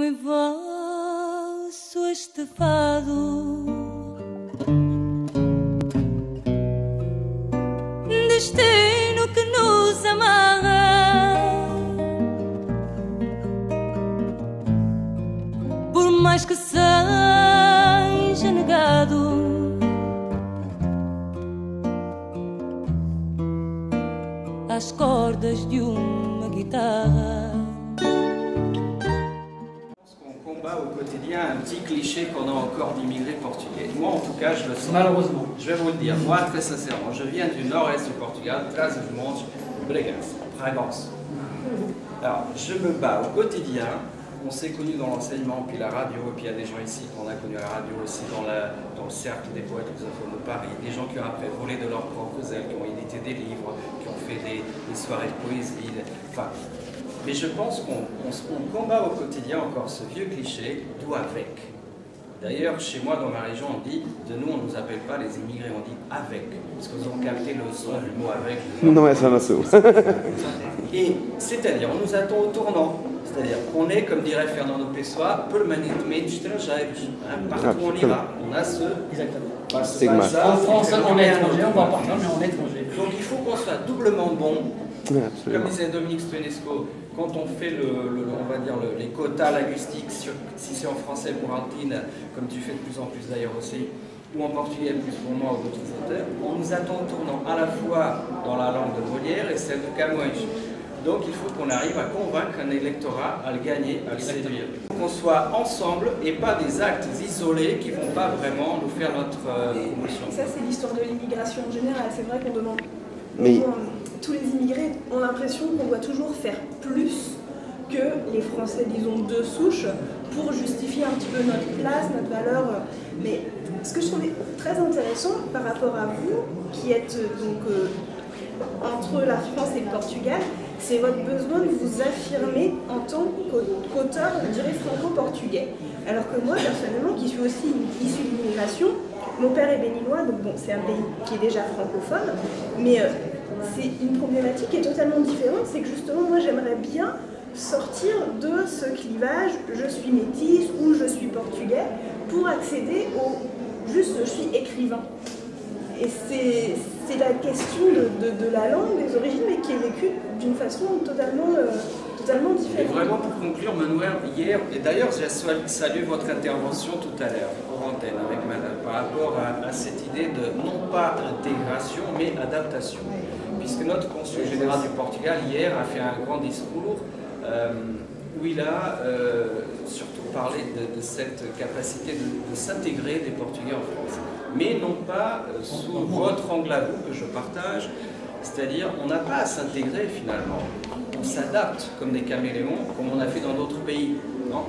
meu e vosso este fado, destino que nos amarra, por mais que seja negado. Às cordas de uma guitarra. On combat au quotidien un petit cliché qu'on a encore d'immigrés portugais. Moi, en tout cas, je le sens. Malheureusement. Je vais vous le dire, moi, très sincèrement, je viens du nord-est du Portugal, Trás-os-Montes, Bragança. Alors, je me bats au quotidien. On s'est connus dans l'enseignement, puis la radio, et puis il y a des gens ici qu'on a connus à la radio aussi, dans le cercle des poètes lusophones de Paris, des gens qui ont après volé de leurs propres ailes, qui ont édité des livres, qui ont fait des soirées de poésie, enfin... Mais je pense qu'on combat au quotidien encore ce vieux cliché, d'où avec. D'ailleurs, chez moi, dans ma région, on dit, de nous, on ne nous appelle pas les immigrés, on dit avec. Parce qu'ils ont capté le son du mot avec. Não é só na sua. Et c'est-à-dire, on nous attend au tournant. C'est-à-dire qu'on est, comme dirait Fernando Pessoa, permanentemente estrangeiros. Partout où on ira, on a ce... Exactement. Stigma. En France, on est étranger, on va partir, mais on est étranger. Donc il faut qu'on soit doublement bon. Absolument. Comme disait Dominique Stoenesco, quand on fait on va dire les quotas linguistiques, si c'est en français pour Altine, comme tu fais de plus en plus d'ailleurs aussi, ou en portugais plus pour moi ou d'autres auteurs, on nous attend au tournant à la fois dans la langue de Molière et celle de Camões. Donc il faut qu'on arrive à convaincre un électorat à le gagner, à le séduire. Qu'on soit ensemble et pas des actes isolés qui ne vont pas vraiment nous faire notre promotion. Ça, c'est l'histoire de l'immigration en général. C'est vrai qu'on demande... Mais... Tous les immigrés ont l'impression qu'on doit toujours faire plus que les Français, disons, de souche, pour justifier un petit peu notre place, notre valeur. Mais ce que je trouvais très intéressant par rapport à vous, qui êtes donc entre la France et le Portugal, c'est votre besoin de vous affirmer en tant qu'auteur, je dirais, franco-portugais. Alors que moi, personnellement, qui suis aussi issue de l'immigration, mon père est béninois, donc bon, c'est un pays qui est déjà francophone, mais c'est une problématique qui est totalement différente, c'est que justement, moi, j'aimerais bien sortir de ce clivage, je suis métisse ou je suis portugais, pour accéder au juste je suis écrivain. Et c'est la question de la langue, des origines, mais qui est vécue d'une façon totalement différente. Et vraiment pour conclure, Manuel, hier, et d'ailleurs j'ai salué votre intervention tout à l'heure, hors antenne avec Madame, par rapport à cette idée de non pas intégration, mais adaptation. Puisque notre consul général du Portugal, hier, a fait un grand discours où il a surtout parlé de cette capacité de s'intégrer des Portugais en France. Mais non pas sous votre angle à vous, que je partage, c'est-à-dire on n'a pas à s'intégrer finalement, on s'adapte comme des caméléons, comme on a fait dans d'autres pays. Non ?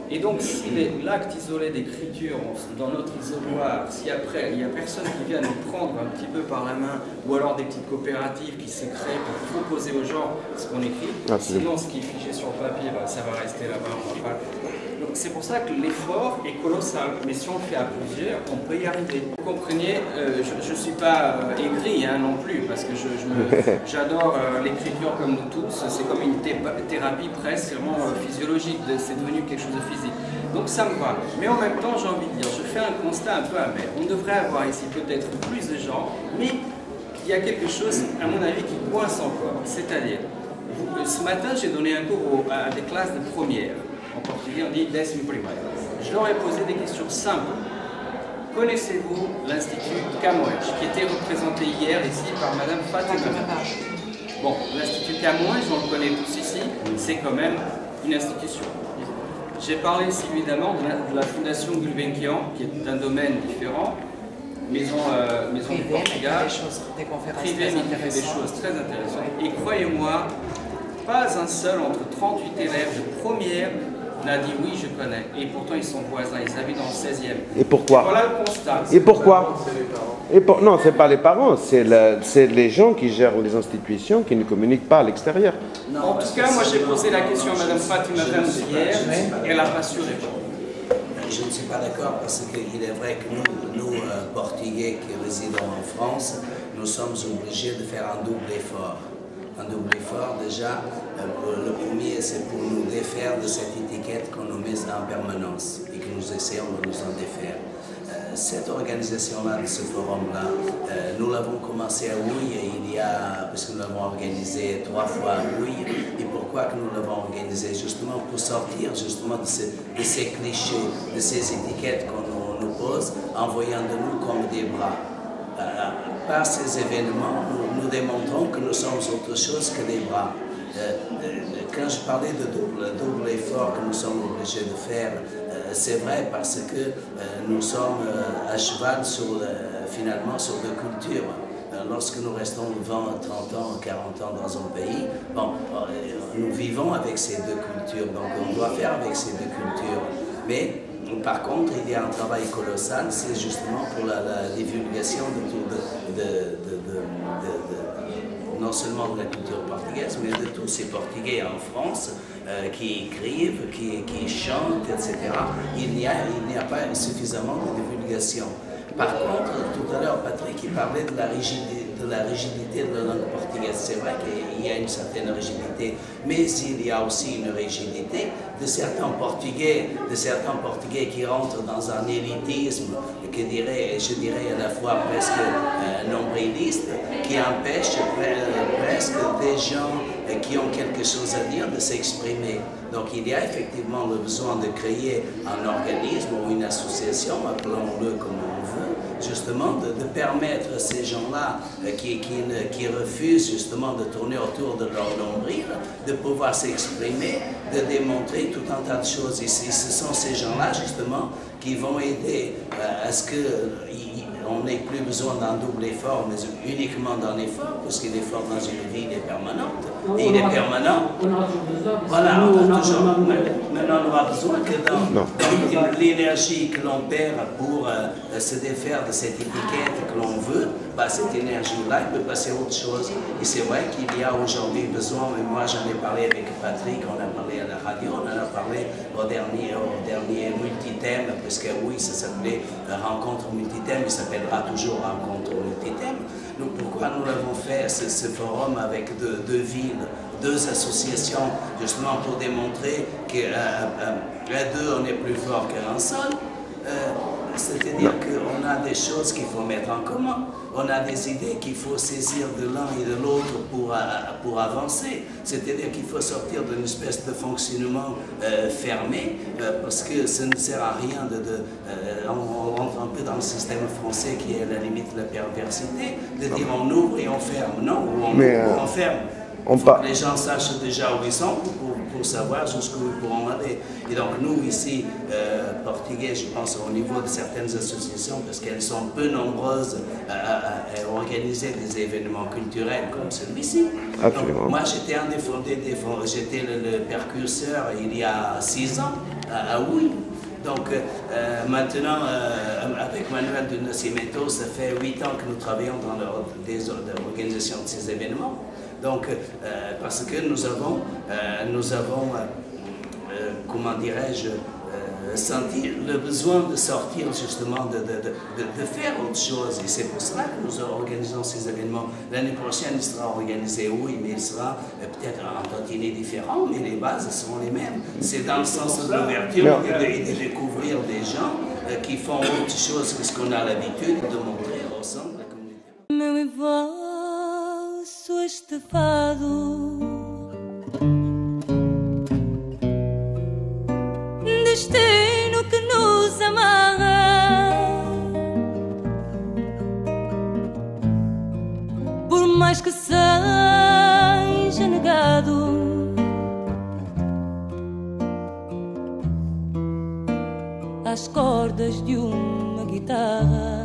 Et donc si l'acte isolé d'écriture dans notre isoloir, si après il n'y a personne qui vient nous prendre un petit peu par la main, ou alors des petites coopératives qui se créent pour proposer aux gens ce qu'on écrit, sinon ce qui est figé sur le papier, ça va rester là-bas, on va pas... Donc c'est pour ça que l'effort est colossal, mais si on le fait à plusieurs, on peut y arriver. Vous compreniez, je ne suis pas aigri non plus, parce que j'adore l'écriture comme nous tous, c'est comme une thérapie presque vraiment physiologique, c'est devenu quelque chose de physique. Donc ça me va, mais en même temps j'ai envie de dire, je fais un constat un peu amer. On devrait avoir ici peut-être plus de gens, mais il y a quelque chose, à mon avis, qui coince encore. C'est-à-dire, ce matin j'ai donné un cours à des classes de première. En portugais, on dit 11º primaire. Je leur ai posé des questions simples. Connaissez-vous l'Institut Camões, qui était représenté hier ici par Madame Fatima? Bon, l'Institut Camões, on le connaît tous ici, c'est quand même une institution. J'ai parlé ici évidemment de la Fondation Gulbenkian, qui est d'un domaine différent, maison du Portugal, privée, mais qui fait des choses très intéressantes. Et croyez-moi, pas un seul entre 38 élèves de première n'a dit oui, je connais. Et pourtant, ils sont voisins, ils habitent dans le 16e. Et pourquoi? Voilà le constat. Et pourquoi? Non, ce n'est pas les parents, c'est les gens qui gèrent les institutions qui ne communiquent pas à l'extérieur. En tout cas, moi j'ai posé la question à Mme Fatima hier, elle n'a pas su répondre. Je ne suis pas d'accord parce qu'il est vrai que nous Portugais qui résidons en France, nous sommes obligés de faire un double effort. un double effort. Déjà, le premier, c'est pour nous défaire de cette étiquette qu'on nous met en permanence et que nous essayons de nous en défaire. Cette organisation-là, de ce forum-là, nous l'avons commencé à Houille, parce que nous l'avons organisé 3 fois à Houille. Et pourquoi que nous l'avons organisé? Justement pour sortir justement de ces clichés, de ces étiquettes qu'on nous pose, en voyant de nous comme des bras. Par ces événements, nous démontrons que nous sommes autre chose que des bras. Quand je parlais de double effort que nous sommes obligés de faire, c'est vrai parce que nous sommes à cheval finalement sur 2 cultures. Lorsque nous restons 20, 30 ans, 40 ans dans un pays, nous vivons avec ces 2 cultures, donc on doit faire avec ces 2 cultures. Mais par contre, il y a un travail colossal, c'est justement pour la divulgation non seulement de la culture portugaise, mais de tous ces Portugais en France qui écrivent, qui chantent, etc. Il n'y a pas suffisamment de divulgation. Par contre, tout à l'heure, Patrick, il parlait de la rigidité de la langue portugaise. C'est vrai qu'il y a une certaine rigidité, mais il y a aussi une rigidité de certains Portugais qui rentrent dans un élitisme, je dirais à la fois presque nombriliste, qui empêche presque des gens qui ont quelque chose à dire de s'exprimer. Donc il y a effectivement le besoin de créer un organisme ou une association, appelons-le comme on veut, justement de permettre à ces gens-là qui refusent justement de tourner autour de leur nombril, de pouvoir s'exprimer, de démontrer tout un tas de choses. Et ce sont ces gens-là justement qui vont aider à ce qu'on n'ait plus besoin d'un double effort, mais uniquement d'un effort, parce que l'effort dans une vie, il est permanent. Et il est permanent. Voilà, maintenant on aura besoin que dans l'énergie que l'on perd pour se défaire de cette étiquette que l'on veut, cette énergie-là, il peut passer à autre chose. Et c'est vrai qu'il y a aujourd'hui besoin, mais moi j'en ai parlé avec Patrick, on a parlé à la radio, on en a parlé au dernier multithème, parce que oui, ça s'appelait Rencontre multithème, il s'appellera toujours Rencontre multithème. Donc pourquoi nous l'avons fait, ce forum avec 2 villes, 2 associations, justement pour démontrer qu'à 2 on est plus fort qu'un seul. C'est-à-dire qu'on a des choses qu'il faut mettre en commun, on a des idées qu'il faut saisir de l'un et de l'autre pour avancer. C'est-à-dire qu'il faut sortir d'une espèce de fonctionnement fermé, parce que ça ne sert à rien on rentre un peu dans le système français qui est à la limite de la perversité, de dire on ouvre et on ferme. Non, on ferme. Il faut que les gens sachent déjà où ils sont pour savoir jusqu'où ils pourront aller. Et donc nous ici, Portugais, je pense au niveau de certaines associations, parce qu'elles sont peu nombreuses à organiser des événements culturels comme celui-ci. Donc, moi j'étais un des fondés, j'étais le percurseur il y a 6 ans à Houille. Donc maintenant, avec Manuel de Nascimento, ça fait 8 ans que nous travaillons dans l'organisation de ces événements. Donc, parce que nous avons comment dirais-je, senti le besoin de sortir justement, de faire autre chose. Et c'est pour cela que nous organisons ces événements. L'année prochaine, il sera organisé, oui, mais il sera peut-être un tantinet différent, mais les bases seront les mêmes. C'est dans le sens de l'ouverture et de découvrir des gens qui font autre chose que ce qu'on a l'habitude de montrer au sein de la communauté. Meu vosso estefado, destino que nos amarra, por mais que seja negado, às cordas de uma guitarra.